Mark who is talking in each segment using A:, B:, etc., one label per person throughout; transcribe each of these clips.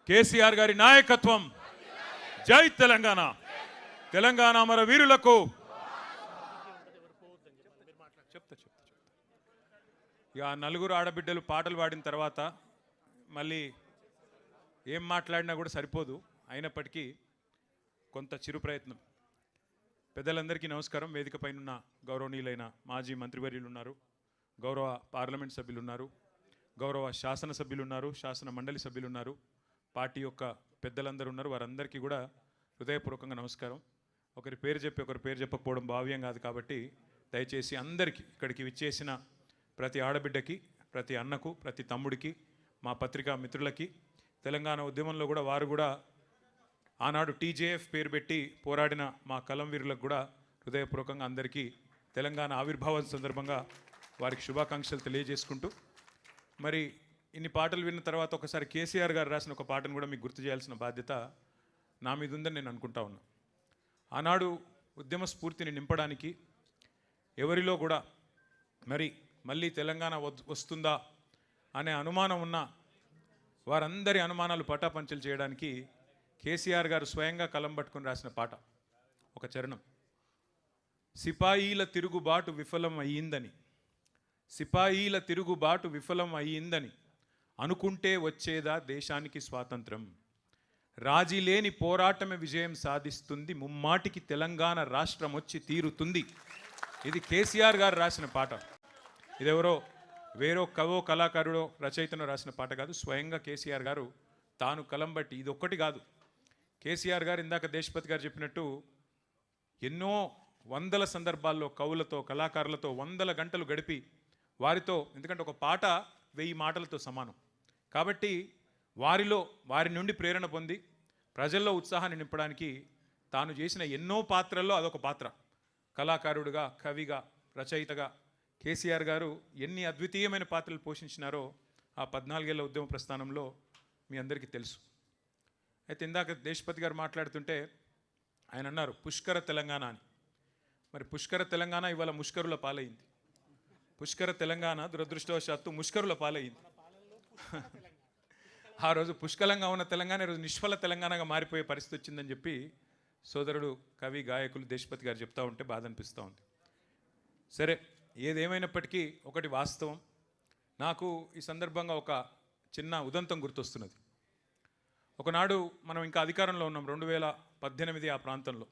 A: కేసీఆర్ గారి నాయకత్వం. జై తెలంగాణ. తెలంగాణ అమర వీరులకు చెప్తా. ఇక నలుగురు ఆడబిడ్డలు పాటలు పాడిన తర్వాత మళ్ళీ ఏం మాట్లాడినా కూడా సరిపోదు. అయినప్పటికీ కొంత చిరు ప్రయత్నం. పెద్దలందరికీ నమస్కారం. వేదిక పైన గౌరవనీయులైన మాజీ మంత్రివర్యులు ఉన్నారు, గౌరవ పార్లమెంట్ సభ్యులు ఉన్నారు, గౌరవ శాసనసభ్యులు ఉన్నారు, శాసన మండలి సభ్యులు ఉన్నారు, పార్టీ యొక్క పెద్దలందరూ ఉన్నారు. వారందరికీ కూడా హృదయపూర్వకంగా నమస్కారం. ఒకరి పేరు చెప్పి ఒకరి పేరు చెప్పకపోవడం భావ్యం కాదు. కాబట్టి దయచేసి అందరికీ, ఇక్కడికి విచ్చేసిన ప్రతి ఆడబిడ్డకి, ప్రతి అన్నకు, ప్రతి తమ్ముడికి, మా పత్రికా మిత్రులకి, తెలంగాణ ఉద్యమంలో కూడా వారు కూడా ఆనాడు టీజేఎఫ్ పేరు పెట్టి పోరాడిన మా కలం వీరులకు కూడా హృదయపూర్వకంగా అందరికీ తెలంగాణ ఆవిర్భావం సందర్భంగా వారికి శుభాకాంక్షలు తెలియజేసుకుంటూ, మరి ఇన్ని పాటలు విన్న తర్వాత ఒకసారి కేసీఆర్ గారు రాసిన ఒక పాటను కూడా మీకు గుర్తు చేయాల్సిన బాధ్యత నా మీద ఉందని నేను అనుకుంటా ఉన్నా. ఆనాడు ఉద్యమ స్ఫూర్తిని నింపడానికి ఎవరిలో కూడా మళ్ళీ తెలంగాణ వస్తుందా అనే అనుమానం ఉన్న వారందరి అనుమానాలు పటాపంచలు చేయడానికి కేసీఆర్ గారు స్వయంగా కలం పట్టుకుని రాసిన పాట ఒక చరణం. సిపాయిల తిరుగుబాటు విఫలం అయ్యిందని, సిపాయిల తిరుగుబాటు విఫలం అయ్యిందని అనుకుంటే వచ్చేదా దేశానికి స్వాతంత్రం, రాజీ లేని పోరాటమే విజయం సాధిస్తుంది, ముమ్మాటికి తెలంగాణ రాష్ట్రం వచ్చి తీరుతుంది. ఇది కేసీఆర్ గారు రాసిన పాట. ఇదెవరో వేరో కవో కళాకారుడో రచయితనో రాసిన పాట కాదు. స్వయంగా కేసీఆర్ గారు తాను కలం బట్టి, ఇది ఒక్కటి కాదు. కేసీఆర్ గారు ఇందాక దేశపతి గారు చెప్పినట్టు ఎన్నో వందల సందర్భాల్లో కవులతో, కళాకారులతో వందల గంటలు గడిపి వారితో, ఎందుకంటే ఒక పాట 1000 మాటలతో సమానం కాబట్టి వారి నుండి ప్రేరణ పొంది ప్రజల్లో ఉత్సాహాన్ని నింపడానికి తాను చేసిన ఎన్నో పాత్రల్లో అదొక పాత్ర. కళాకారుడిగా, కవిగా, రచయితగా కేసీఆర్ గారు ఎన్ని అద్వితీయమైన పాత్రలు పోషించినారో ఆ 14 ఏళ్ల ఉద్యమ ప్రస్థానంలో మీ అందరికీ తెలుసు. అయితే ఇందాక దేశపతి గారు మాట్లాడుతుంటే ఆయన అన్నారు పుష్కర తెలంగాణ అని. మరి పుష్కర తెలంగాణ ఇవాళ ముష్కరుల పాలైంది. పుష్కర తెలంగాణ దురదృష్టవశాత్తు ముష్కరుల పాలైంది. ఆ రోజు పుష్కలంగా ఉన్న తెలంగాణ ఈరోజు నిష్ఫల తెలంగాణగా మారిపోయే పరిస్థితి వచ్చిందని చెప్పి సోదరుడు కవి గాయకులు దేశపతి గారు చెప్తా ఉంటే బాధ అనిపిస్తూ ఉంది. సరే, ఏదేమైనప్పటికీ ఒకటి వాస్తవం. నాకు ఈ సందర్భంగా ఒక చిన్న ఉదంతం గుర్తొస్తున్నది. ఒకనాడు మనం ఇంకా అధికారంలో ఉన్నాం, 2018 ఆ ప్రాంతంలో.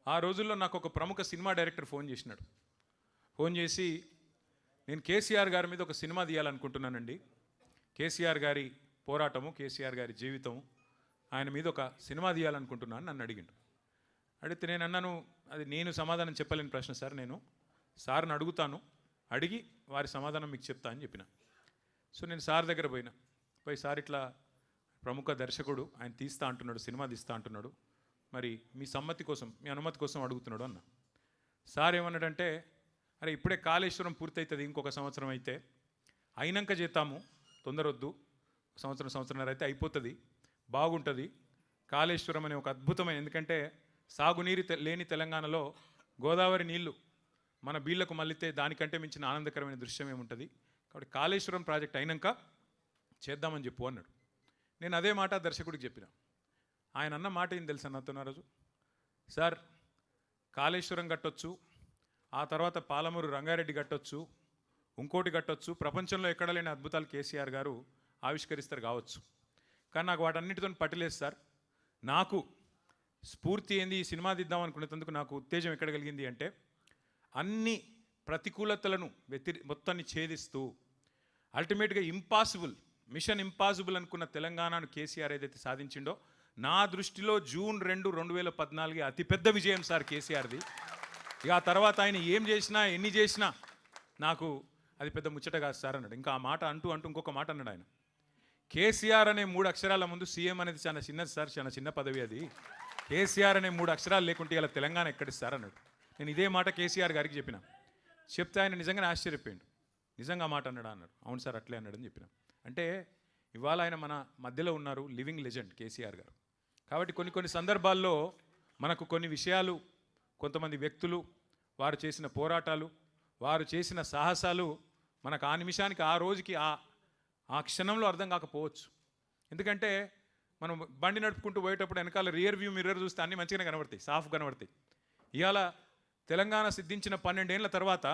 A: ఆ రోజుల్లో నాకు ఒక ప్రముఖ సినిమా డైరెక్టర్ ఫోన్ చేసినాడు. ఫోన్ చేసి, నేను కేసీఆర్ గారి మీద ఒక సినిమా తీయాలనుకుంటున్నానండి, కేసీఆర్ గారి పోరాటము, కేసీఆర్ గారి జీవితము, ఆయన మీద ఒక సినిమా తీయాలనుకుంటున్నాను నన్ను అడిగిండు. అడిగితే నేను అన్నాను, అది నేను సమాధానం చెప్పలేని ప్రశ్న సార్, నేను సార్ని అడుగుతాను, అడిగి వారి సమాధానం మీకు చెప్తా అని చెప్పిన. సో నేను సార్ దగ్గర పోయి సార్ ఇట్లా ప్రముఖ దర్శకుడు, ఆయన తీస్తా అంటున్నాడు, సినిమా తీస్తా అంటున్నాడు, మరి మీ సమ్మతి కోసం, మీ అనుమతి కోసం అడుగుతున్నాడు అన్న. సార్ ఏమన్నాడంటే, అరే ఇప్పుడే కాళేశ్వరం పూర్తవుతుంది, ఇంకొక సంవత్సరం అయితే అయినాక చేద్దాము, తొందరొద్దు, సంవత్సరంన్నర అయితే అయిపోతుంది, బాగుంటుంది. కాళేశ్వరం అనే ఒక అద్భుతమైన, ఎందుకంటే సాగునీరు లేని తెలంగాణలో గోదావరి నీళ్లు మన బీళ్లకు మళ్ళితే దానికంటే మించిన ఆనందకరమైన దృశ్యం ఏముంటుంది, కాబట్టి కాళేశ్వరం ప్రాజెక్ట్ అయినాక చేద్దామని చెప్పు అన్నాడు. నేను అదే మాట దర్శకుడికి చెప్పిన. ఆయన అన్న మాట ఏం తెలుసా నాతో ఆ రోజు, సార్ కాళేశ్వరం కట్టొచ్చు, ఆ తర్వాత పాలమూరు రంగారెడ్డి కట్టొచ్చు, ఇంకోటి కట్టొచ్చు, ప్రపంచంలో ఎక్కడ లేని అద్భుతాలు కేసీఆర్ గారు ఆవిష్కరిస్తారు కావచ్చు, కానీ నాకు వాటన్నిటితో పట్టలేదు సార్. నాకు స్ఫూర్తి ఏంది, ఈ సినిమా తీద్దాం అనుకునేందుకు నాకు ఉత్తేజం ఎక్కడ కలిగింది అంటే, అన్ని ప్రతికూలతలను మొత్తాన్ని ఛేదిస్తూ అల్టిమేట్గా మిషన్ ఇంపాసిబుల్ అనుకున్న తెలంగాణను కేసీఆర్ ఏదైతే సాధించిండో, నా దృష్టిలో జూన్ 2, 2014 అతిపెద్ద విజయం సార్ కేసీఆర్ది. ఇక ఆ తర్వాత ఆయన ఏం చేసినా, ఎన్ని చేసినా నాకు అది పెద్ద ముచ్చట కాదు సార్ అన్నాడు. ఇంకా ఆ మాట అంటూ ఇంకొక మాట అన్నాడు ఆయన, కేసీఆర్ అనే 3 అక్షరాల ముందు సీఎం అనేది చాలా చిన్నది సార్, చాలా చిన్న పదవి అది, కేసీఆర్ అనే 3 అక్షరాలు లేకుంటే ఇలా తెలంగాణ ఎక్కడిస్తారు అన్నాడు. నేను ఇదే మాట కేసీఆర్ గారికి చెప్పిన. చెప్తే ఆయన నిజంగానే ఆశ్చర్యపోయాడు. నిజంగా మాట అన్నాడా అన్నాడు. అవును సార్ అట్లే అన్నాడని చెప్పిన. అంటే ఇవాళ ఆయన మన మధ్యలో ఉన్నారు, లివింగ్ లెజెండ్ కేసీఆర్ గారు. కాబట్టి కొన్ని సందర్భాల్లో మనకు కొన్ని విషయాలు, కొంతమంది వ్యక్తులు, వారు చేసిన పోరాటాలు, వారు చేసిన సాహసాలు మనకు ఆ నిమిషానికి, ఆ రోజుకి, ఆ క్షణంలో అర్థం కాకపోవచ్చు. ఎందుకంటే మనం బండి నడుపుకుంటూ పోయేటప్పుడు వెనకాల రియర్ వ్యూ మిర్రర్ చూస్తే అన్నీ మంచిగానే కనబడతాయి, సాఫ్ కనబడతాయి. ఇవాళ తెలంగాణ సిద్ధించిన 12 ఏళ్ల తర్వాత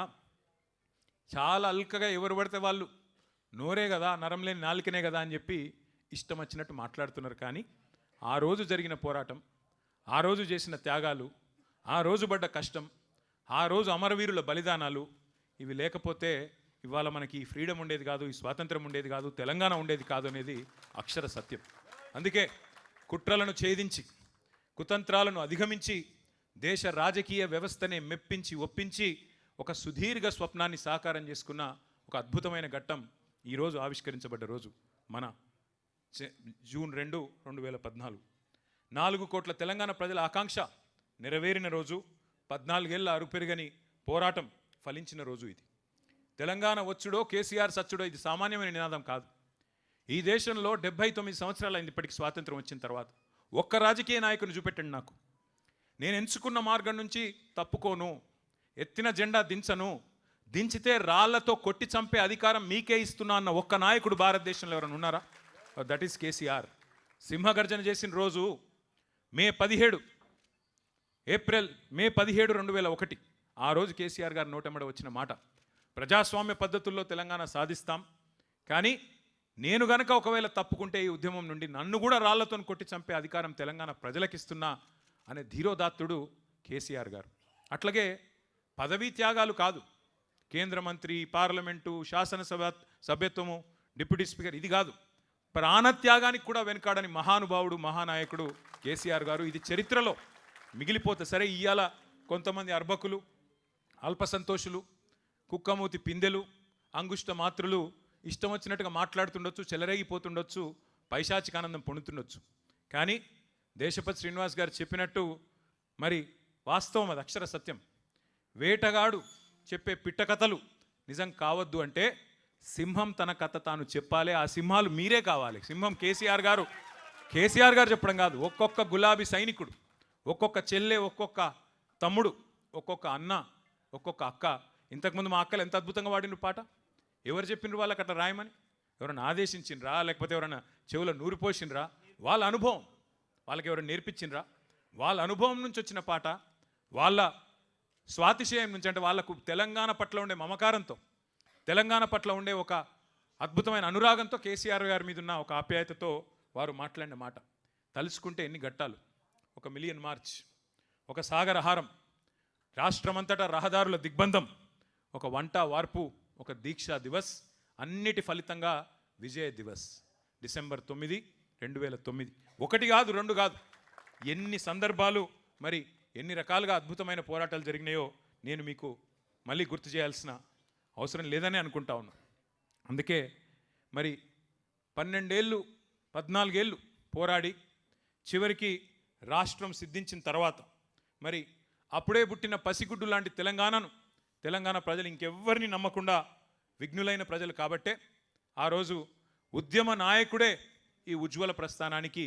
A: చాలా అల్కగా ఎవరు పడితే వాళ్ళు నోరే కదా, నరం లేని నాలుకనే కదా అని చెప్పి ఇష్టం వచ్చినట్టు మాట్లాడుతున్నారు. కానీ ఆ రోజు జరిగిన పోరాటం, ఆ రోజు చేసిన త్యాగాలు, ఆ రోజు పడ్డ కష్టం, ఆ రోజు అమరవీరుల బలిదానాలు ఇవి లేకపోతే ఇవాళ మనకి ఈ ఫ్రీడమ్ ఉండేది కాదు, ఈ స్వాతంత్రం ఉండేది కాదు, తెలంగాణ ఉండేది కాదు అనేది అక్షర సత్యం. అందుకే కుట్రలను ఛేదించి కుతంత్రాలను అధిగమించి దేశ రాజకీయ వ్యవస్థనే మెప్పించి ఒప్పించి ఒక సుదీర్ఘ స్వప్నాన్ని సాకారం చేసుకున్న ఒక అద్భుతమైన ఘట్టం ఈరోజు ఆవిష్కరించబడ్డ రోజు మన జూన్ 2, 2014. 4 కోట్ల తెలంగాణ ప్రజల ఆకాంక్ష నెరవేరిన రోజు, 14 ఏళ్ల అరుపెరుగని పోరాటం ఫలించిన రోజు ఇది. తెలంగాణ వచ్చుడో కేసీఆర్ సచ్చుడో ఇది సామాన్యమైన నినాదం కాదు. ఈ దేశంలో 79 సంవత్సరాలు అయింది ఇప్పటికి స్వాతంత్రం వచ్చిన తర్వాత. ఒక్క రాజకీయ నాయకుని చూపెట్టండి నాకు. నేను ఎంచుకున్న మార్గం నుంచి తప్పుకోను, ఎత్తిన జెండా దించను, దించితే రాళ్లతో కొట్టి చంపే అధికారం మీకే ఇస్తున్నా అన్న ఒక్క నాయకుడు భారతదేశంలో ఎవరైనా ఉన్నారా? That is KCR. సింహగర్జన చేసిన రోజు మే 17, 2001. ఆ రోజు కేసీఆర్ గారు నోటెమ్మడ వచ్చిన మాట, ప్రజాస్వామ్య పద్ధతుల్లో తెలంగాణ సాధిస్తాం, కానీ నేను గనక ఒకవేళ తప్పుకుంటే ఈ ఉద్యమం నుండి నన్ను కూడా రాళ్లతో కొట్టి చంపే అధికారం తెలంగాణ ప్రజలకిస్తున్నా అనే ధీరోదాత్తుడు కేసీఆర్ గారు. అట్లాగే పదవీ త్యాగాలు కాదు, కేంద్ర మంత్రి, పార్లమెంటు, శాసనసభ సభ్యత్వము, డిప్యూటీ స్పీకర్, ఇది కాదు, ప్రాణత్యాగానికి కూడా వెనకాడని మహానుభావుడు, మహానాయకుడు కేసీఆర్ గారు. ఇది చరిత్రలో మిగిలిపోతే సరే. ఇవాళ కొంతమంది అర్భకులు, అల్పసంతోషులు, కుక్కమూతి పిందెలు, అంగుష్ట మాత్రులు ఇష్టం వచ్చినట్టుగా మాట్లాడుతుండొచ్చు, చెలరేగిపోతుండొచ్చు, పైశాచిక ఆనందం పొందుతుండొచ్చు. కానీ దేశపతి శ్రీనివాస్ గారు చెప్పినట్టు మరి వాస్తవం, అది అక్షర సత్యం. వేటగాడు చెప్పే పిట్ట కథలు నిజం కావద్దు అంటే సింహం తన కథ తాను చెప్పాలి. ఆ సింహాలు మీరే కావాలి. సింహం కేసీఆర్ గారు చెప్పడం కాదు. ఒక్కొక్క గులాబీ సైనికుడు, ఒక్కొక్క చెల్లె, ఒక్కొక్క తమ్ముడు, ఒక్కొక్క అన్న, ఒక్కొక్క అక్క. ఇంతకుముందు మా అక్కలు ఎంత అద్భుతంగా వాడిన పాట, ఎవరు చెప్పిండ్రు వాళ్ళకి అట్లా రాయమని? ఎవరైనా ఆదేశించిండ్రా, లేకపోతే ఎవరైనా చెవులో నూరి పోసిండ్రా? వాళ్ళ అనుభవం, వాళ్ళకి ఎవరైనా నేర్పించిండ్రా? వాళ్ళ అనుభవం నుంచి వచ్చిన పాట, వాళ్ళ స్వాతిశయం నుంచి, అంటే వాళ్ళకు తెలంగాణ పట్ల ఉండే మమకారంతో, తెలంగాణ పట్ల ఉండే ఒక అద్భుతమైన అనురాగంతో, కేసీఆర్ గారి మీద ఉన్న ఒక ఆప్యాయతతో వారు మాట్లాడిన మాట తలుచుకుంటే ఎన్ని ఘట్టాలు. 1 మిలియన్ మార్చ్, ఒక సాగరహారం, రాష్ట్రమంతటా రహదారుల దిగ్బంధం, ఒక వంట వార్పు, ఒక దీక్షా దివస్, అన్నిటి ఫలితంగా విజయ దివస్ డిసెంబర్ 9, 2009. 1 కాదు, 2 కాదు, ఎన్ని సందర్భాలు, మరి ఎన్ని రకాలుగా అద్భుతమైన పోరాటాలు జరిగినాయో నేను మీకు మళ్ళీ గుర్తు చేయాల్సిన అవసరం లేదని అనుకుంటా ఉన్నా. అందుకే మరి 12 ఏళ్ళు 14 ఏళ్ళు పోరాడి చివరికి రాష్ట్రం సిద్ధించిన తర్వాత మరి అప్పుడే పుట్టిన పసిగుడ్డు లాంటి తెలంగాణ ప్రజలు ఇంకెవ్వరిని నమ్మకుండా విఘ్నులైన ప్రజలు కాబట్టే ఆ రోజు ఉద్యమ నాయకుడే ఈ ఉజ్వల ప్రస్థానానికి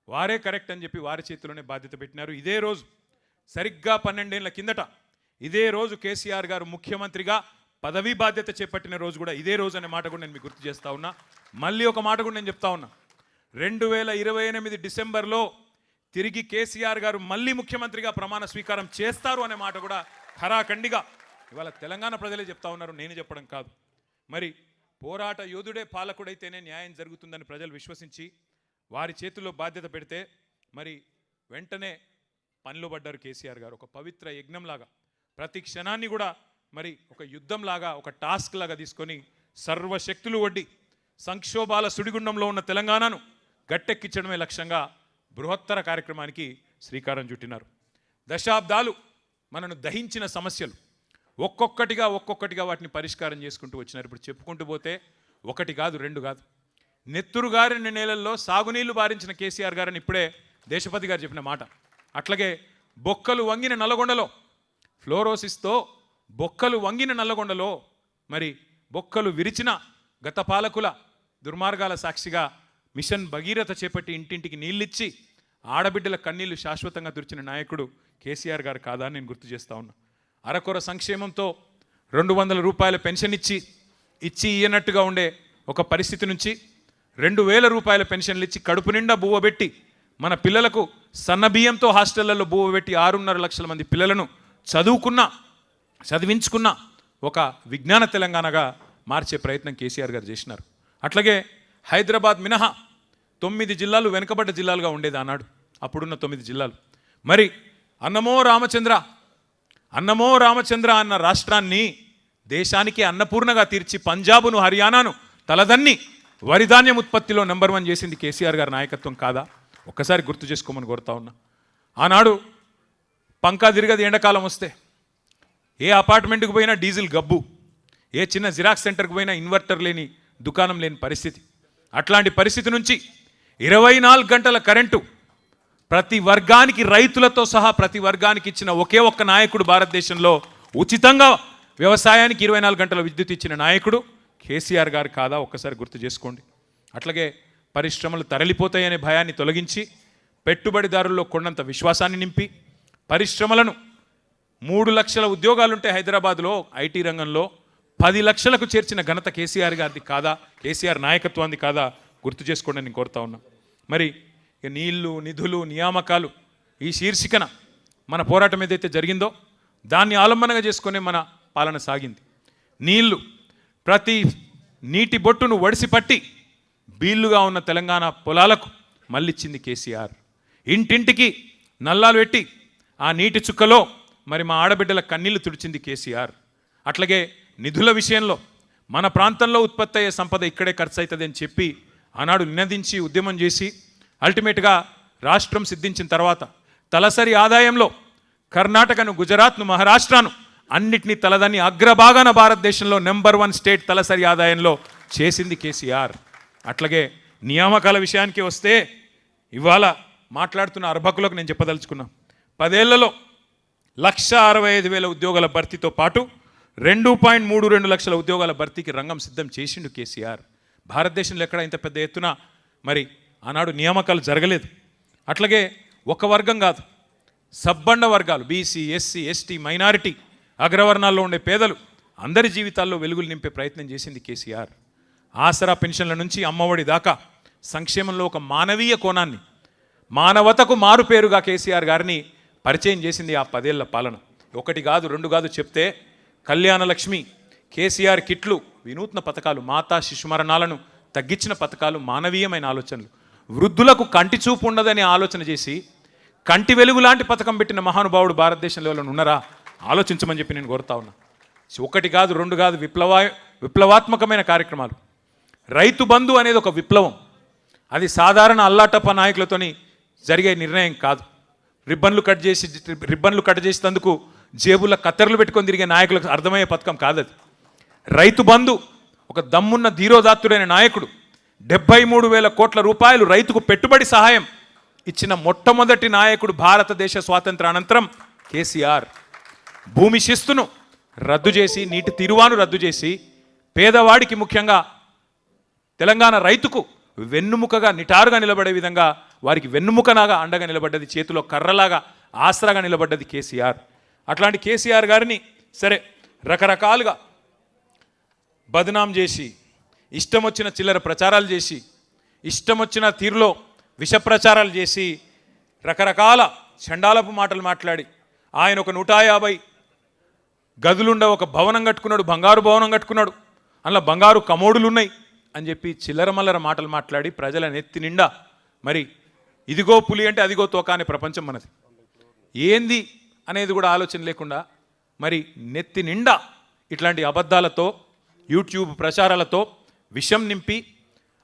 A: వారే కరెక్ట్ అని చెప్పి వారి చేతిలోనే బాధ్యత పెట్టినారు. ఇదే రోజు సరిగ్గా 12 ఏళ్ల కిందట ఇదే రోజు కేసీఆర్ గారు ముఖ్యమంత్రిగా పదవీ బాధ్యత చేపట్టిన రోజు కూడా ఇదే రోజు అనే మాట కూడా నేను మీకు గుర్తు చేస్తా ఉన్నా. మళ్ళీ ఒక మాట కూడా నేను చెప్తా ఉన్నా, 2028 డిసెంబర్లో తిరిగి కేసీఆర్ గారు మళ్ళీ ముఖ్యమంత్రిగా ప్రమాణ స్వీకారం చేస్తారు అనే మాట కూడా ఖరాఖండిగా ఇవాళ తెలంగాణ ప్రజలే చెప్తా ఉన్నారు, నేను చెప్పడం కాదు. మరి పోరాట యోధుడే పాలకుడైతేనే న్యాయం జరుగుతుందని ప్రజలు విశ్వసించి వారి చేతుల్లో బాధ్యత పెడితే మరి వెంటనే పనిలో పడ్డారు కేసీఆర్ గారు. ఒక పవిత్ర యజ్ఞంలాగా ప్రతి క్షణాన్ని కూడా మరి ఒక యుద్ధంలాగా, ఒక టాస్క్ లాగా తీసుకొని సర్వశక్తులు ఒడ్డి సంక్షోభాల సుడిగుండంలో ఉన్న తెలంగాణను గట్టెక్కించడమే లక్ష్యంగా బృహత్తర కార్యక్రమానికి శ్రీకారం చుట్టినారు. దశాబ్దాలు మనను దహించిన సమస్యలు ఒక్కొక్కటిగా వాటిని పరిష్కారం చేసుకుంటూ వచ్చినారు. ఇప్పుడు చెప్పుకుంటూ పోతే 1 కాదు, 2 కాదు, నెత్తురు గారిన నేలల్లో సాగునీళ్లు బారించిన కేసీఆర్ గారని ఇప్పుడే దేశపతి గారు చెప్పిన మాట. అట్లాగే బొక్కలు వంగిన నల్లగొండలో, ఫ్లోరోసిస్తో బొక్కలు వంగిన నల్లగొండలో మరి బొక్కలు విరిచిన గత పాలకుల దుర్మార్గాల సాక్షిగా మిషన్ భగీరథ చేపట్టి ఇంటింటికి నీళ్ళిచ్చి ఆడబిడ్డల కన్నీళ్లు శాశ్వతంగా తుడిచిన నాయకుడు కేసీఆర్ గారు కాదా అని నేను గుర్తు చేస్తా ఉన్నా. అరకొర సంక్షేమంతో 200 రూపాయల పెన్షన్ ఇచ్చి ఇయ్యనట్టుగా ఉండే ఒక పరిస్థితి నుంచి 2,000 రూపాయల పెన్షన్లు ఇచ్చి కడుపు నిండా బువ్వబెట్టి మన పిల్లలకు సన్నబియ్యంతో హాస్టళ్లలో బువ్వబెట్టి 6.5 లక్షల మంది పిల్లలను చదివించుకున్న ఒక విజ్ఞాన తెలంగాణగా మార్చే ప్రయత్నం కేసీఆర్ గారు చేసినారు. అట్లాగే హైదరాబాద్ మినహా 9 జిల్లాలు వెనుకబడ్డ జిల్లాలుగా ఉండేది ఆనాడు, అప్పుడున్న 9 జిల్లాలు. మరి అన్నమో రామచంద్ర అన్న రాష్ట్రాన్ని దేశానికి అన్నపూర్ణగా తీర్చి పంజాబును హర్యానాను తలదన్ని వరిధాన్యం ఉత్పత్తిలో నెంబర్ 1 చేసింది కేసీఆర్ గారి నాయకత్వం కాదా? ఒక్కసారి గుర్తు చేసుకోమని కోరుతా ఉన్నా. ఆనాడు పంకా తిరగది ఎండాకాలం వస్తే, ఏ అపార్ట్మెంట్కి పోయినా డీజిల్ గబ్బు, ఏ చిన్న జిరాక్స్ సెంటర్కి పోయినా ఇన్వర్టర్ లేని దుకాణం లేని పరిస్థితి. అట్లాంటి పరిస్థితి నుంచి 24 గంటల కరెంటు ప్రతి వర్గానికి, రైతులతో సహా ప్రతి వర్గానికి ఇచ్చిన ఒకే ఒక్క నాయకుడు భారతదేశంలో, ఉచితంగా వ్యవసాయానికి 24 గంటల విద్యుత్ ఇచ్చిన నాయకుడు కేసీఆర్ గారు కాదా? ఒక్కసారి గుర్తు చేసుకోండి. అట్లాగే పరిశ్రమలు తరలిపోతాయనే భయాన్ని తొలగించి పెట్టుబడిదారుల్లో కొండంత విశ్వాసాన్ని నింపి పరిశ్రమలను 3 లక్షల ఉద్యోగాలుంటే హైదరాబాద్లో ఐటీ రంగంలో 10 లక్షలకు చేర్చిన ఘనత కేసీఆర్ గారిది కాదా? కేసీఆర్ నాయకత్వాన్ని కాదా? గుర్తు చేసుకోండి నేను కోరుతా ఉన్నా. మరి నీళ్లు, నిధులు, నియామకాలు ఈ శీర్షికన మన పోరాటం ఏదైతే జరిగిందో దాన్ని ఆలంబనగా చేసుకునే మన పాలన సాగింది. నీళ్లు, ప్రతి నీటి బొట్టును వడిసిపట్టి బీళ్లుగా ఉన్న తెలంగాణ పొలాలకు మళ్ళిచ్చింది కేసీఆర్. ఇంటింటికి నల్లాలు పెట్టి ఆ నీటి చుక్కలో మరి మా ఆడబిడ్డల కన్నీళ్లు తుడిచింది కేసీఆర్. అట్లాగే నిధుల విషయంలో మన ప్రాంతంలో ఉత్పత్తి అయ్యే సంపద ఇక్కడే ఖర్చు అవుతుంది అని చెప్పి ఆనాడు నినదించి ఉద్యమం చేసి అల్టిమేట్గా రాష్ట్రం సిద్ధించిన తర్వాత తలసరి ఆదాయంలో కర్ణాటకను, గుజరాత్ను, మహారాష్ట్రను అన్నిటినీ తలదని అగ్రభాగాన భారతదేశంలో నెంబర్ 1 స్టేట్ తలసరి ఆదాయంలో చేసింది కేసీఆర్. అట్లాగే నియామకాల విషయానికి వస్తే ఇవాళ మాట్లాడుతున్న అర్భకులకు నేను చెప్పదలుచుకున్నా, 10 ఏళ్లలో 1,65,000 ఉద్యోగాల భర్తీతో పాటు 2.32 లక్షల ఉద్యోగాల భర్తీకి రంగం సిద్ధం చేసిండు కేసీఆర్. భారతదేశంలో ఎక్కడ ఇంత పెద్ద ఎత్తున మరి ఆనాడు నియామకాలు జరగలేదు. అట్లాగే ఒక వర్గం కాదు, సబ్బండ వర్గాలు, బీసీ, ఎస్సీ, ఎస్టీ, మైనారిటీ, అగ్రవర్ణాల్లో ఉండే పేదలు అందరి జీవితాల్లో వెలుగులు నింపే ప్రయత్నం చేసింది కేసీఆర్. ఆసరా పెన్షన్ల నుంచి అమ్మఒడి దాకా సంక్షేమంలో ఒక మానవీయ కోణాన్ని, మానవతకు మారుపేరుగా కేసీఆర్ గారిని పరిచయం చేసింది ఆ 10 ఏళ్ల పాలన. 1 కాదు 2 కాదు చెప్తే కళ్యాణ లక్ష్మి, కేసీఆర్ కిట్లు, వినూత్న పథకాలు, మాతా శిశు మరణాలను తగ్గించిన పథకాలు, మానవీయమైన ఆలోచనలు, వృద్ధులకు కంటి చూపు ఉండదనే ఆలోచన చేసి కంటి వెలుగు లాంటి పథకం పెట్టిన మహానుభావుడు భారతదేశంలో ఉన్నారా? ఆలోచించమని చెప్పి నేను కోరుతా ఉన్నా. 1 కాదు 2 కాదు విప్లవాత్మకమైన కార్యక్రమాలు. రైతు బంధు అనేది ఒక విప్లవం. అది సాధారణ అల్లాటప్ప నాయకులతోని జరిగే నిర్ణయం కాదు. రిబ్బన్లు కట్ చేసేందుకు జేబుల కత్తెరలు పెట్టుకొని తిరిగే నాయకులకు అర్థమయ్యే పథకం కాదు అది. రైతు బంధు ఒక దమ్మున్న ధీరోదాత్తుడైన నాయకుడు 73,000 కోట్ల రూపాయలు రైతుకు పెట్టుబడి సహాయం ఇచ్చిన మొట్టమొదటి నాయకుడు భారతదేశ స్వాతంత్ర అనంతరం కేసీఆర్. భూమి శిస్తును రద్దు చేసి, నీటి తీరువాను రద్దు చేసి, పేదవాడికి ముఖ్యంగా తెలంగాణ రైతుకు వెన్నుముకగా, నిటారుగా నిలబడే విధంగా వారికి వెన్నుముకలాగా అండగా నిలబడ్డది, చేతిలో కర్రలాగా ఆసరాగా నిలబడ్డది కేసీఆర్. అట్లాంటి కేసీఆర్ గారిని సరే రకరకాలుగా బదనాం చేసి, ఇష్టం వచ్చిన చిల్లర ప్రచారాలు చేసి, ఇష్టం వచ్చిన తీరులో విష ప్రచారాలు చేసి, రకరకాల చండాలపు మాటలు మాట్లాడి, ఆయన ఒక 150 గదులుండ ఒక భవనం కట్టుకున్నాడు, బంగారు భవనం కట్టుకున్నాడు, అందులో బంగారు కమోడులు ఉన్నాయి అని చెప్పి చిల్లర మల్లర మాటలు మాట్లాడి ప్రజల నెత్తి నిండా మరి ఇదిగో పులి అంటే అదిగో తోక అనే ప్రపంచం మనది, ఏంది అనేది కూడా ఆలోచన లేకుండా మరి నెత్తి నిండా ఇట్లాంటి అబద్ధాలతో, యూట్యూబ్ ప్రచారాలతో విషం నింపి,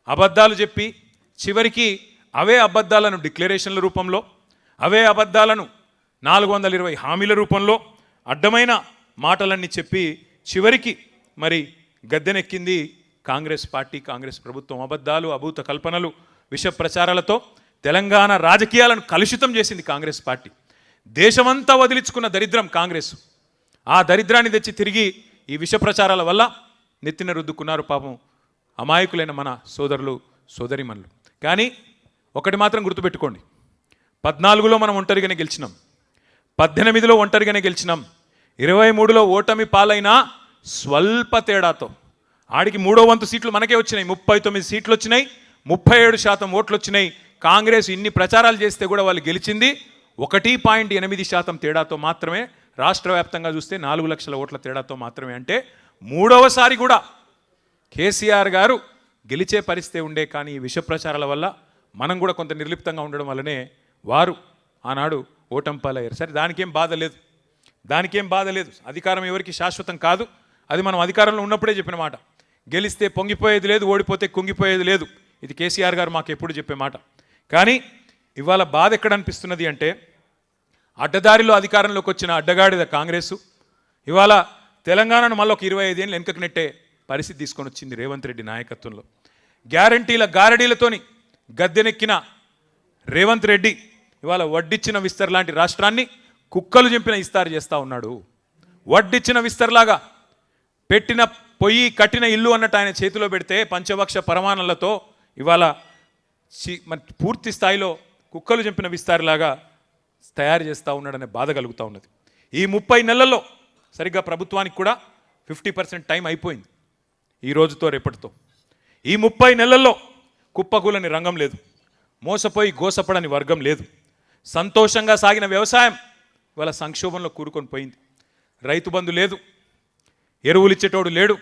A: అబద్ధాలు చెప్పి, చివరికి అవే అబద్ధాలను డిక్లరేషన్ల రూపంలో, అవే అబద్ధాలను 420 హామీల రూపంలో అడ్డమైన మాటలన్నీ చెప్పి చివరికి మరి గద్దెనెక్కింది కాంగ్రెస్ పార్టీ, కాంగ్రెస్ ప్రభుత్వం. అబద్ధాలు, అభూత కల్పనలు, విష ప్రచారాలతో తెలంగాణ రాజకీయాలను కలుషితం చేసింది కాంగ్రెస్ పార్టీ. దేశమంతా వదిలించుకున్న దరిద్రం కాంగ్రెస్. ఆ దరిద్రాన్ని తెచ్చి తిరిగి ఈ విష ప్రచారాల వల్ల నెత్తిన రుద్దుకున్నారు పాపం అమాయకులైన మన సోదరులు, సోదరిమణులు. కానీ ఒకటి మాత్రం గుర్తుపెట్టుకోండి, 14లో మనం ఒంటరిగానే గెలిచినాం, 18లో ఒంటరిగానే గెలిచినాం, 23లో ఓటమి పాలైనా స్వల్ప తేడాతో. ఆడికి 3వ వంతు సీట్లు మనకే వచ్చినాయి, 39 సీట్లు వచ్చినాయి. 37% ఓట్లు వచ్చినాయి. కాంగ్రెస్ ఇన్ని ప్రచారాలు చేస్తే కూడా వాళ్ళు గెలిచింది 1.8% తేడాతో మాత్రమే. రాష్ట్ర వ్యాప్తంగా చూస్తే 4 లక్షల ఓట్ల తేడాతో మాత్రమే. అంటే మూడవసారి కూడా కేసీఆర్ గారు గెలిచే పరిస్థితి ఉండే. కానీ ఈ విష ప్రచారాల వల్ల మనం కూడా కొంత నిర్లిప్తంగా ఉండడం వల్లనే వారు ఆనాడు ఓటంపాలయ్యారు. సరే, దానికేం బాధ లేదు. అధికారం ఎవరికి శాశ్వతం కాదు. అది మనం అధికారంలో ఉన్నప్పుడే చెప్పిన మాట. గెలిస్తే పొంగిపోయేది లేదు, ఓడిపోతే కుంగిపోయేది లేదు. ఇది కేసీఆర్ గారు మాకు ఎప్పుడు చెప్పే మాట. కానీ ఇవాళ బాధ ఎక్కడ అనిపిస్తున్నది అంటే, అడ్డదారిలో అధికారంలోకి వచ్చిన అడ్డగాడిద కాంగ్రెసు ఇవాళ తెలంగాణను మళ్ళీ ఒక 25 ఏళ్ళు వెనుకకు నెట్టే పరిస్థితి తీసుకొని వచ్చింది రేవంత్ రెడ్డి నాయకత్వంలో. గ్యారంటీల గారడీలతోని గద్దెనెక్కిన రేవంత్ రెడ్డి ఇవాళ వడ్డిచ్చిన విస్తర్ లాంటి రాష్ట్రాన్ని కుక్కలు చెంపిన ఇస్తారు చేస్తూ ఉన్నాడు. వడ్డిచ్చిన విస్తర్లాగా పెట్టిన పొయ్యి కట్టిన ఇల్లు అన్నట్టు ఆయన చేతిలో పెడితే పంచభక్ష పరమాణాలతో ఇవాళ పూర్తి స్థాయిలో కుక్కలు చెంపిన విస్తారులాగా తయారు చేస్తూ ఉన్నాడనే బాధ కలుగుతూ ఉన్నది. ఈ 30 నెలల్లో సరిగ్గా ప్రభుత్వానికి కూడా 50% టైం అయిపోయింది ఈ రోజుతో రేపటితో. ఈ 30 నెలల్లో కుప్పకూలని రంగం లేదు, మోసపోయి గోసపడని వర్గం లేదు. సంతోషంగా సాగిన వ్యవసాయం ఇవాళ సంక్షోభంలో కూరుకొని పోయింది. రైతు బంధు లేదు, ఎరువులు ఇచ్చేటోడు లేడు,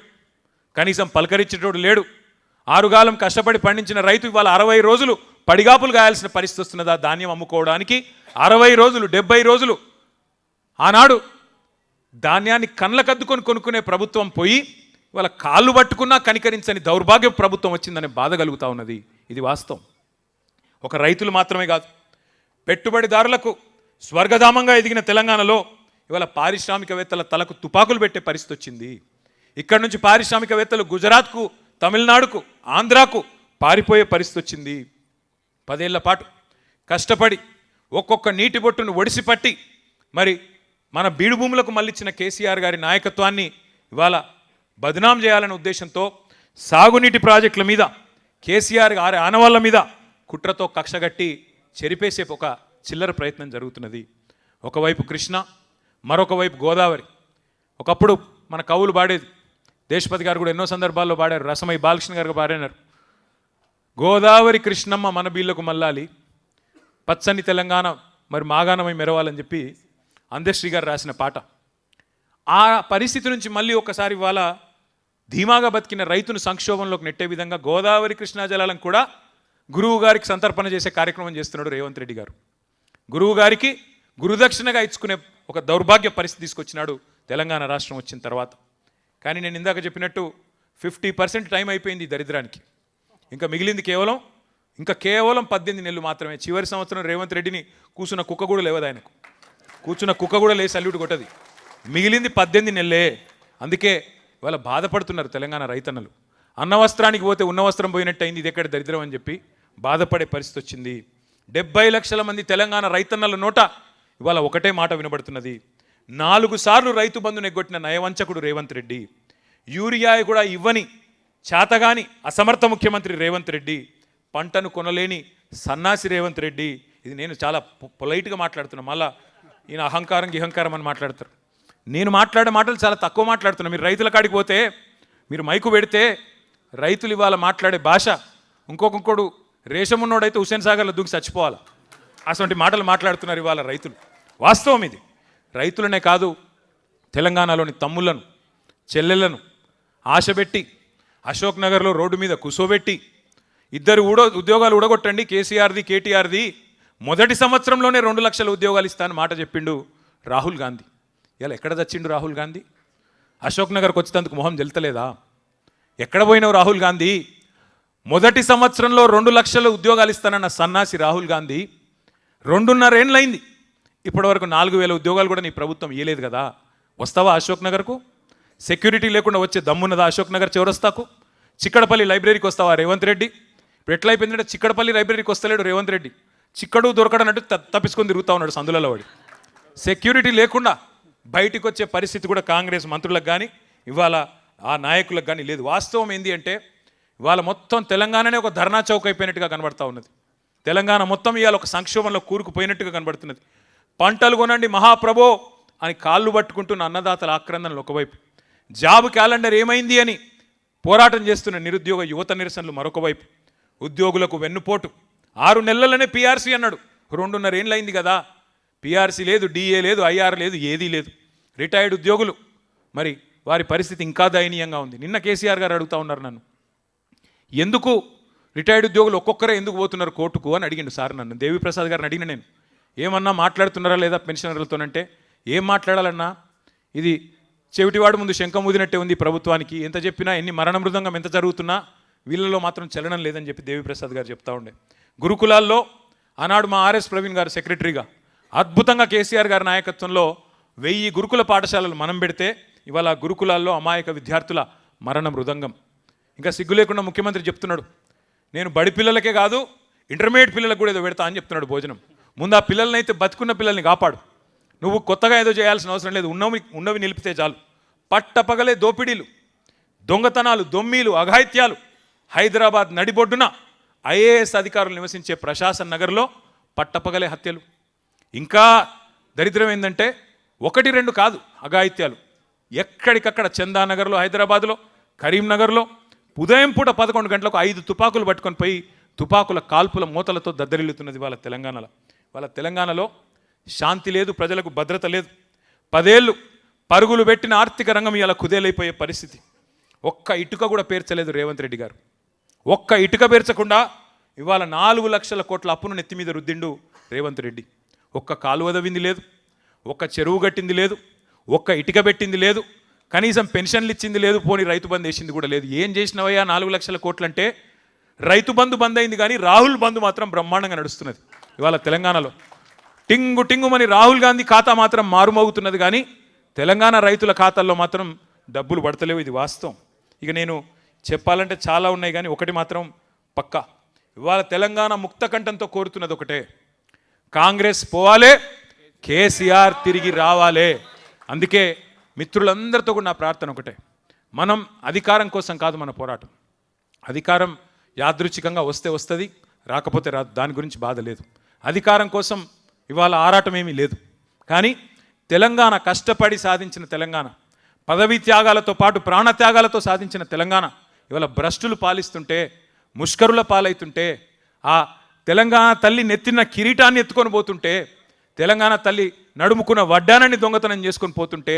A: కనీసం పలకరించేటోడు లేడు. ఆరుగాలం కష్టపడి పండించిన రైతు ఇవాళ 60 రోజులు పడిగాపులు గాయాల్సిన పరిస్థితి వస్తున్నదా ధాన్యం అమ్ముకోవడానికి? 60 రోజులు 70 రోజులు ఆనాడు ధాన్యాన్ని కళ్ళకద్దుకొని కొనుక్కునే ప్రభుత్వం పోయి ఇవాళ కాళ్ళు పట్టుకున్నా కనికరించని దౌర్భాగ్య ప్రభుత్వం వచ్చిందనే బాధ కలుగుతూ ఉన్నది. ఇది వాస్తవం. ఒక రైతులు మాత్రమే కాదు, పెట్టుబడిదారులకు స్వర్గధామంగా ఎదిగిన తెలంగాణలో ఇవాళ పారిశ్రామికవేత్తల తలకు తుపాకులు పెట్టే పరిస్థితి వచ్చింది. ఇక్కడి నుంచి పారిశ్రామికవేత్తలు గుజరాత్కు, తమిళనాడుకు, ఆంధ్రాకు పారిపోయే పరిస్థితి వచ్చింది. 10 ఏళ్ల పాటు కష్టపడి ఒక్కొక్క నీటి బొట్టును ఒడిసిపట్టి మరి మన బీడు భూములకు మళ్ళిచ్చిన కేసీఆర్ గారి నాయకత్వాన్ని ఇవాళ బదనాం చేయాలనే ఉద్దేశంతో సాగునీటి ప్రాజెక్టుల మీద, కేసీఆర్ గారి ఆనవాళ్ళ మీద కుట్రతో కక్షగట్టి చెరిపేసే ఒక చిల్లర ప్రయత్నం జరుగుతున్నది. ఒకవైపు కృష్ణ, మరొక వైపు గోదావరి. ఒకప్పుడు మన కవులు పాడేది, దేశపతి గారు కూడా ఎన్నో సందర్భాల్లో పాడారు, రసమై బాలకృష్ణ గారు పాడినారు. గోదావరి కృష్ణమ్మ మన బీళ్లకు మల్లాలి, పచ్చని తెలంగాణ మరి మాగాణమై మెరవాలని చెప్పి అందశ్రీ గారు రాసిన పాట. ఆ పరిస్థితి నుంచి మళ్ళీ ఒకసారి ఇవాళ ధీమాగా బతికిన రైతును సంక్షోభంలోకి నెట్టే విధంగా గోదావరి కృష్ణా జలాలను కూడా గురువు గారికి సంతర్పణ చేసే కార్యక్రమం చేస్తున్నాడు రేవంత్ రెడ్డి గారు. గురువు గారికి గురుదక్షిణగా ఇచ్చుకునే ఒక దౌర్భాగ్య పరిస్థితి తీసుకొచ్చినాడు తెలంగాణ రాష్ట్రం వచ్చిన తర్వాత. కానీ నేను ఇందాక చెప్పినట్టు 50% టైం అయిపోయింది ఈ దరిద్రానికి. ఇంకా మిగిలింది కేవలం 18 నెలలు మాత్రమే. చివరి సంవత్సరం రేవంత్ రెడ్డిని కూర్చున్న కుక్క కూడా లేవదు, ఆయనకు కూర్చున్న కుక్క కూడా లేసి సల్యూట్ కొట్టది. మిగిలింది 18 నెలలే. అందుకే ఇవాళ బాధపడుతున్నారు తెలంగాణ రైతన్నలు. అన్న వస్త్రానికి పోతే ఉన్న వస్త్రం పోయినట్టు అయింది, ఇది ఎక్కడ దరిద్రం అని చెప్పి బాధపడే పరిస్థితి వచ్చింది. 70 లక్షల మంది తెలంగాణ రైతన్నల నోట ఇవాళ ఒకటే మాట వినబడుతున్నది. 4 సార్లు రైతు బంధును ఎగ్గొట్టిన నయవంచకుడు రేవంత్ రెడ్డి, యూరియా కూడా ఇవ్వని చేతగాని అసమర్థ ముఖ్యమంత్రి రేవంత్ రెడ్డి, పంటను కొనలేని సన్నాసి రేవంత్ రెడ్డి. ఇది నేను చాలా పొలైట్గా మాట్లాడుతున్నా, మళ్ళా ఈయన అహంకారం అని మాట్లాడతారు. నేను మాట్లాడే మాటలు చాలా తక్కువ మాట్లాడుతున్నా. మీరు రైతుల కాడికి పోతే, మీరు మైకు పెడితే రైతులు ఇవాళ మాట్లాడే భాష ఇంకొకడు రేషమున్నోడైతే హుస్సేన్ సాగర్లో దూకి చచ్చిపోవాలి. అటువంటి మాటలు మాట్లాడుతున్నారు ఇవాళ రైతులు. వాస్తవం ఇది. రైతులనే కాదు, తెలంగాణలోని తమ్ముళ్లను, చెల్లెళ్లను ఆశపెట్టి అశోక్ నగర్లో రోడ్డు మీద కూసోబెట్టి 2 ఉద్యోగాలు ఊడగొట్టండి, కేసీఆర్ది కేటీఆర్ది, మొదటి సంవత్సరంలోనే 2 లక్షల ఉద్యోగాలు ఇస్తానని మాట చెప్పిండు రాహుల్ గాంధీ. ఇలా ఎక్కడ చచ్చిండు రాహుల్ గాంధీ? అశోక్ నగర్కి వచ్చేందుకు మొహం జల్తలేదా? ఎక్కడ పోయినావు రాహుల్ గాంధీ? మొదటి సంవత్సరంలో 2 లక్షల ఉద్యోగాలు ఇస్తానన్న సన్నాసి రాహుల్ గాంధీ 2.5 ఏళ్ళైంది, ఇప్పటివరకు 4,000 ఉద్యోగాలు కూడా నీ ప్రభుత్వం ఇవ్వలేదు కదా. వస్తావా అశోక్ నగర్కు? సెక్యూరిటీ లేకుండా వచ్చే దమ్మున్నదా అశోక్ నగర్ చౌరస్తాకు? చిక్కడపల్లి లైబ్రరీకి వస్తావా రేవంత్ రెడ్డి? ఇప్పుడు ఎట్లయిపోయిందంటే చిక్కడపల్లి లైబ్రరీకి వస్తలేడు రేవంత్ రెడ్డి, చిక్కడు దొరకడన్నట్టు తప్పించుకొని తిరుగుతూ ఉన్నాడు సందులలో వాడి. సెక్యూరిటీ లేకుండా బయటికి వచ్చే పరిస్థితి కూడా కాంగ్రెస్ మంత్రులకు కానీ ఇవాళ ఆ నాయకులకు కానీ లేదు. వాస్తవం ఏంటి అంటే ఇవాళ మొత్తం తెలంగాణనే ఒక ధర్నా చౌక్ అయిపోయినట్టుగా కనబడతా ఉన్నది. తెలంగాణ మొత్తం ఇవాళ ఒక సంక్షోభంలో కూరుకుపోయినట్టుగా కనబడుతున్నది. పంటలు కొనండి మహాప్రభో అని కాళ్ళు పట్టుకుంటున్న అన్నదాతల ఆక్రందనలు ఒకవైపు, జాబ్ క్యాలెండర్ ఏమైంది అని పోరాటం చేస్తున్న నిరుద్యోగ యువత నిరసనలు మరొక వైపు, ఉద్యోగులకు వెన్నుపోటు. 6 నెలలనే పీఆర్సీ అన్నాడు. 2.5 ఏళ్ళు అయింది కదా. పీఆర్సీ లేదు, డిఏ లేదు, ఐఆర్ లేదు, ఏదీ లేదు. రిటైర్డ్ ఉద్యోగులు మరి వారి పరిస్థితి ఇంకా దయనీయంగా ఉంది. నిన్న కేసీఆర్ గారు అడుగుతా ఉన్నారు నన్ను, ఎందుకు రిటైర్డ్ ఉద్యోగులు ఒక్కొక్కరే ఎందుకు పోతున్నారు కోర్టుకు అని అడిగిండు సార్ నన్ను. దేవిప్రసాద్ గారిని అడిగిన నేను, ఏమన్నా మాట్లాడుతున్నారా లేదా పెన్షనర్లతోనంటే, ఏం మాట్లాడాలన్నా, ఇది చెవిటివాడు ముందు శంఖం ఊదినట్టే ఉంది ప్రభుత్వానికి. ఎంత చెప్పినా, ఎన్ని మరణ మృదంగం ఎంత జరుగుతున్నా వీళ్ళలో మాత్రం చలనం లేదని చెప్పి దేవిప్రసాద్ గారు చెప్తా ఉండే. గురుకులాల్లో ఆనాడు మా ఆర్ఎస్ ప్రవీణ్ గారు సెక్రటరీగా అద్భుతంగా కేసీఆర్ గారి నాయకత్వంలో 1000 గురుకుల పాఠశాలలు మనం పెడితే ఇవాళ గురుకులాల్లో అమాయక విద్యార్థుల మరణ మృదంగం. ఇంకా సిగ్గు లేకుండా ముఖ్యమంత్రి చెప్తున్నాడు, నేను బడి పిల్లలకే కాదు ఇంటర్మీడియట్ పిల్లలకు కూడా ఏదో పెడతా అని చెప్తున్నాడు భోజనం. ముందు ఆ పిల్లల్ని అయితే బతుకున్న పిల్లల్ని కాపాడు. నువ్వు కొత్తగా ఏదో చేయాల్సిన అవసరం లేదు, ఉన్నవి నిలిపితే చాలు. పట్టపగలే దోపిడీలు, దొంగతనాలు, దొమ్మీలు, అఘాయిత్యాలు. హైదరాబాద్ నడిబొడ్డున ఐఏఎస్ అధికారులు నివసించే ప్రశాసన్ నగర్లో పట్టపగలే హత్యలు. ఇంకా దరిద్రం ఏంటంటే 1-2 కాదు అఘాయిత్యాలు. ఎక్కడికక్కడ చందానగర్లో, హైదరాబాద్లో, కరీంనగర్లో ఉదయం పూట 11 గంటలకు 5 తుపాకులు పట్టుకొని పోయి తుపాకుల కాల్పుల మూతలతో దద్దరిల్లుతున్నది వాళ్ళ తెలంగాణలో. వాళ్ళ తెలంగాణలో శాంతి లేదు, ప్రజలకు భద్రత లేదు. 10 ఏళ్ళు పరుగులు పెట్టిన ఆర్థిక రంగం ఇలా కుదేలైపోయే పరిస్థితి. ఒక్క ఇటుక కూడా పేర్చలేదు రేవంత్ రెడ్డి గారు. ఒక్క ఇటుక పేర్చకుండా ఇవాళ 4 లక్షల కోట్ల అప్పును నెత్తి మీద రుద్దిండు రేవంత్ రెడ్డి. ఒక్క కాలువ దవ్వింది లేదు, ఒక్క చెరువు కట్టింది లేదు, ఒక్క ఇటుక పెట్టింది లేదు, కనీసం పెన్షన్లు ఇచ్చింది లేదు, పోనీ రైతు బంధు వేసింది కూడా లేదు. ఏం చేసినవయ్యా 4 లక్షల కోట్లు అంటే? రైతు బంధు బంద్ అయింది కానీ రాహుల్ బంధు మాత్రం బ్రహ్మాండంగా నడుస్తున్నది ఇవాళ తెలంగాణలో. టింగు టింగుమని రాహుల్ గాంధీ ఖాతా మాత్రం మారుమోగుతున్నది కానీ తెలంగాణ రైతుల ఖాతాల్లో మాత్రం డబ్బులు పడతలేవు. ఇది వాస్తవం. ఇక నేను చెప్పాలంటే చాలా ఉన్నాయి కానీ ఒకటి మాత్రం పక్కా, ఇవాళ తెలంగాణ ముక్త కంఠంతో కోరుతున్నది ఒకటే, కాంగ్రెస్ పోవాలే, కేసీఆర్ తిరిగి రావాలే. అందుకే మిత్రులందరితో కూడా నా ప్రార్థన ఒకటే, మనం అధికారం కోసం కాదు మన పోరాటం. అధికారం యాదృచ్ఛికంగా వస్తే వస్తుంది, రాకపోతే రాదు, దాని గురించి బాధ లేదు. అధికారం కోసం ఇవాళ ఆరాటం ఏమీ లేదు. కానీ తెలంగాణ కష్టపడి సాధించిన తెలంగాణ, పదవీ త్యాగాలతో పాటు ప్రాణత్యాగాలతో సాధించిన తెలంగాణ ఇవాళ భ్రష్టులు పాలిస్తుంటే, ముష్కరుల పాలవుతుంటే, ఆ తెలంగాణ తల్లి నెత్తిన కిరీటాన్ని ఎత్తుకొని పోతుంటే, తెలంగాణ తల్లి నడుముకున్న వడ్డానాన్ని దొంగతనం చేసుకొని పోతుంటే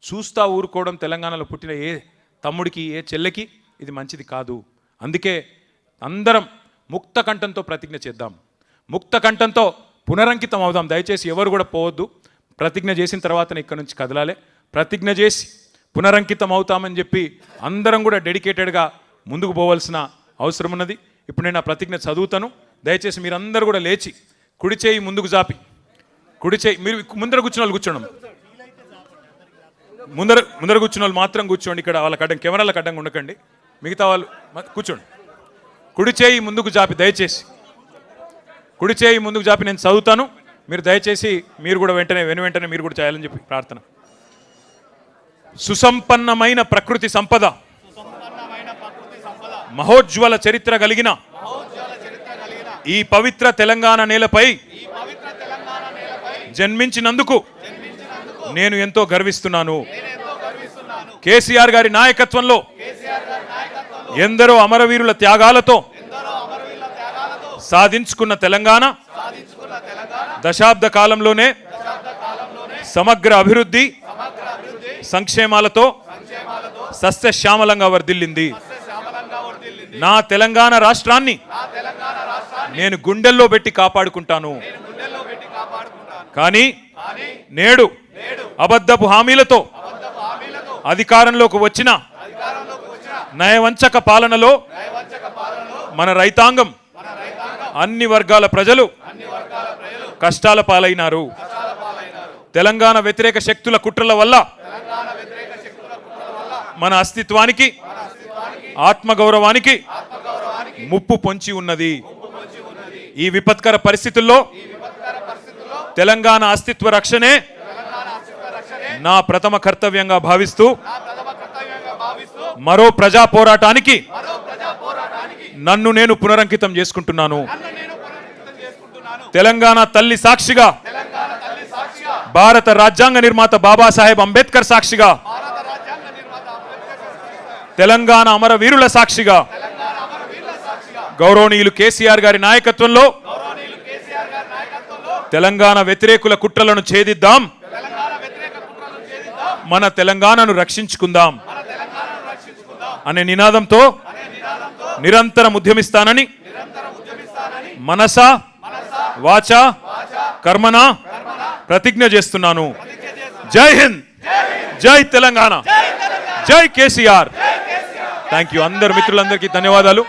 A: చూస్తా ఊరుకోవడం తెలంగాణలో పుట్టిన ఏ తమ్ముడికి, ఏ చెల్లెకి ఇది మంచిది కాదు. అందుకే అందరం ముక్త కంఠంతో ప్రతిజ్ఞ చేద్దాం, ముక్త కంఠంతో పునరంకితం అవుదాం. దయచేసి ఎవరు కూడా పోవద్దు. ప్రతిజ్ఞ చేసిన తర్వాతనే ఇక్కడ నుంచి కదలాలి. ప్రతిజ్ఞ చేసి పునరంకితం అవుతామని చెప్పి అందరం కూడా డెడికేటెడ్గా ముందుకు పోవాల్సిన అవసరం ఉన్నది. ఇప్పుడు నేను ఆ ప్రతిజ్ఞ చదువుతాను. దయచేసి మీరందరూ కూడా లేచి కుడి చేయి ముందుకు జాపి, కుడి చేయి, మీరు ముందర కూర్చున్న వాళ్ళు కూర్చోండి, ముందర కూర్చున్న వాళ్ళు మాత్రం కూర్చోండి. ఇక్కడ వాళ్ళకి అడ్డం, కెమెరాలకు అడ్డంగా ఉండకండి, మిగతా వాళ్ళు కూర్చోండి. కుడి చేయి ముందుకు జాపి, దయచేసి కుడి చేయి ముందుకు జాపి నేను చదువుతాను. మీరు దయచేసి మీరు కూడా వెంటనే మీరు కూడా చేయాలని చెప్పి ప్రార్థన. సుసంపన్నమైన ప్రకృతి సంపద, మహోజ్వల చరిత్ర కలిగిన ఈ పవిత్ర తెలంగాణ నేలపై జన్మించినందుకు నేను ఎంతో గర్విస్తున్నాను. కేసీఆర్ గారి నాయకత్వంలో ఎందరో అమరవీరుల త్యాగాలతో సాధించుకున్న తెలంగాణ దశాబ్ద కాలంలోనే సమగ్ర అభివృద్ధి సంక్షేమాలతో సస్యశ్యామలంగా వర్ధిల్లింది. నా తెలంగాణ రాష్ట్రాన్ని నేను గుండెల్లో పెట్టి కాపాడుకుంటాను. కానీ నేడు అబద్ధపు హామీలతో అధికారంలోకి వచ్చిన నయవంచక పాలనలో మన రైతాంగం, అన్ని వర్గాల ప్రజలు కష్టాల పాలైనారు. తెలంగాణ వ్యతిరేక శక్తుల కుట్రల వల్ల మన అస్తిత్వానికి, ఆత్మగౌరవానికి ముప్పు పొంచి ఉన్నది. ఈ విపత్కర పరిస్థితుల్లో తెలంగాణ అస్తిత్వ రక్షణే నా ప్రథమ కర్తవ్యంగా భావిస్తూ మరో ప్రజా పోరాటానికి నన్ను నేను పునరంకితం చేసుకుంటున్నాను. తెలంగాణ తల్లి సాక్షిగా, భారత రాజ్యాంగ నిర్మాత బాబాసాహెబ్ అంబేద్కర్ సాక్షిగా, తెలంగాణ అమరవీరుల సాక్షిగా గౌరవనీయులు కేసీఆర్ గారి నాయకత్వంలో తెలంగాణ వ్యతిరేకుల కుట్రలను ఛేదిద్దాం, మన తెలంగాణను రక్షించుకుందాం అనే నినాదంతో నిరంతరం ఉద్యమిస్తానని మనస వాచ కర్మన ప్రతిజ్ఞ చేస్తున్నాను. జై హింద్, జై తెలంగాణ, జై కేసీఆర్. Thank you. అందరు మిత్రులందరికీ ధన్యవాదాలు.